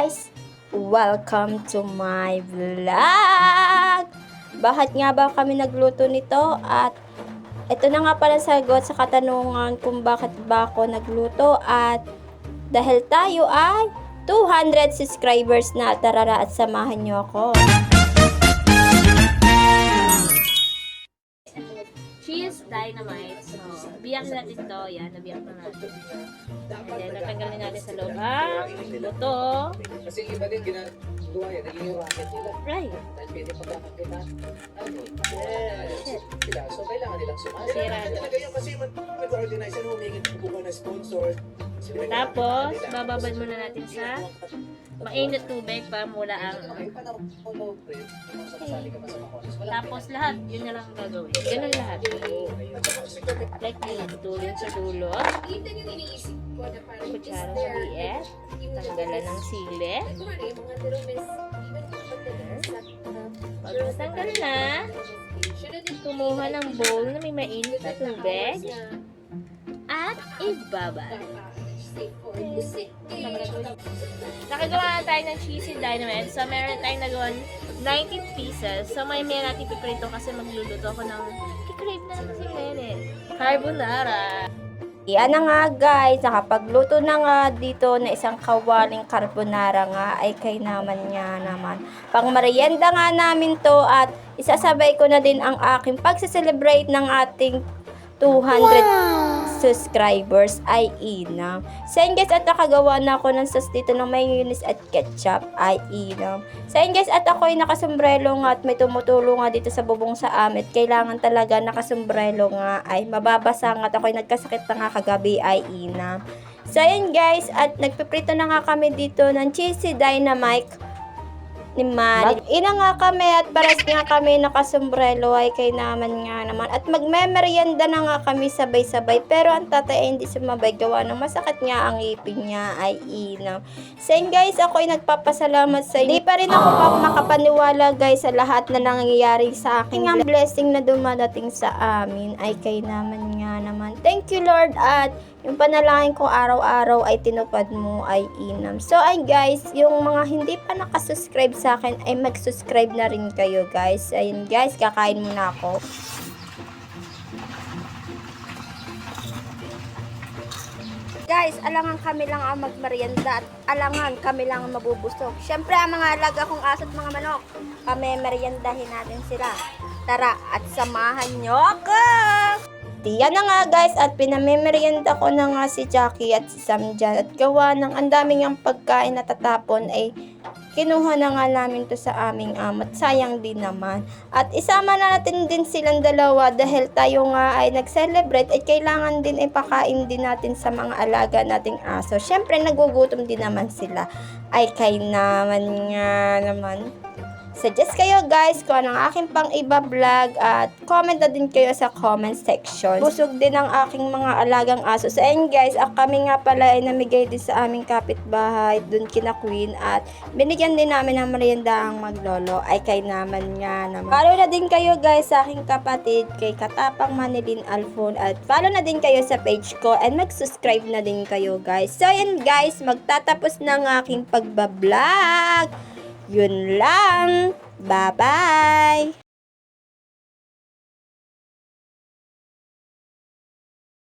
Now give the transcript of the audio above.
guys! Welcome to my vlog! Bakit nga ba kami nagluto nito? At ito na nga pala sagot sa katanungan kung bakit ba ako nagluto. At dahil tayo ay 200 subscribers na, tarara at samahan nyo ako. Cheese dynamite. So, biyak natin to. Yan, nabiyak na natin. And then, natanggalin natin sa loob ang luto. Kasi iba din ginagawa yan. Naging rocket nila. Right. Dahil pwede pagkakakita. Yes. Sila. So, kailangan nilang sumali. Kailangan talaga yun kasi mag-organize yan. Humingin buko na sponsor. Tapos, bababad muna natin sa mainit tubig para mula ang... Tapos lahat, yun na lang ang gagawin. Ganun lahat. Like yun, tulin sa dulo. Kutsara sa liit. Tanggalan ng sili. Pag natanggal na, kumuha ng bowl na may mainit na tubig. At ibabad. Nakagawa na tayo ng cheesy dynamite. So, meron tayong nagawa 90 pieces. So, may natin piprito kasi magluluto ako ng kikrave na naman si Mene. Carbonara. Yan na nga guys, nakapagluto na nga dito na isang kawaling carbonara nga ay kay naman nga naman. Pang merienda nga namin to at isasabay ko na din ang aking pagse-celebrate ng ating 200 subscribers ay inam. So yun guys, at nakagawa na ako ng sauce dito ng mayonnaise at ketchup ay inam. So yun guys, at ako ay nakasombrelo nga at may tumutulong nga dito sa bubong sa amit. Kailangan talaga nakasombrelo nga ay mababasa nga at ako ay nagkasakit na nga kagabi ay inam. So yun guys, at nagpiprito na nga kami dito ng cheesy dynamite ni Mali. Ina nga kami at pares nga kami nakasombrelo ay kay naman nga naman. At magmemeryenda na nga kami sabay-sabay. Pero ang tatay ay hindi sumabay gawa ng masakit nga ang ipin niya ay inam. So guys, ako ay nagpapasalamat sa inyo. Hindi pa rin ako makapaniwala guys sa lahat na nangyayari sa akin. Ang blessing na dumadating sa amin ay kay naman nga naman. Thank you Lord, at yung panalangin ko araw-araw ay tinupad mo ay inam. So ay guys, yung mga hindi pa nakasubscribe sa akin ay mag-subscribe na rin kayo guys. Ayun guys, kakain muna ako. Guys, alangan kami lang ang magmerienda at alangan kami lang ang mabubusog. Syempre ang mga alaga kong aso at mga manok, kami meriendahin natin sila. Tara at samahan nyo ako! Yan na nga guys, at pinamemerienda ko na nga si Jackie at si Sam dyan. At gawa ng ang daming ang pagkain na tatapon ay kinuha na nga namin to sa aming amot. Sayang din naman. At isama na natin din silang dalawa dahil tayo nga ay nag-celebrate at kailangan din ipakain din natin sa mga alaga nating aso. Syempre nagugutom din naman sila. Ay kay naman nga naman. Suggest kayo guys kung anong aking pang iba vlog at comment na din kayo sa comment section. Busog din ang aking mga alagang aso. So ayun guys, kami nga pala ay namigay din sa aming kapitbahay dun kina Queen at binigyan din namin ng merienda ang maglolo ay kay naman nga naman. Follow na din kayo guys sa aking kapatid kay Katapang Manilin Alfon at follow na din kayo sa page ko and mag-subscribe na din kayo guys. So ayun guys, magtatapos na ang aking pagbablog. Yun lang. Bye-bye!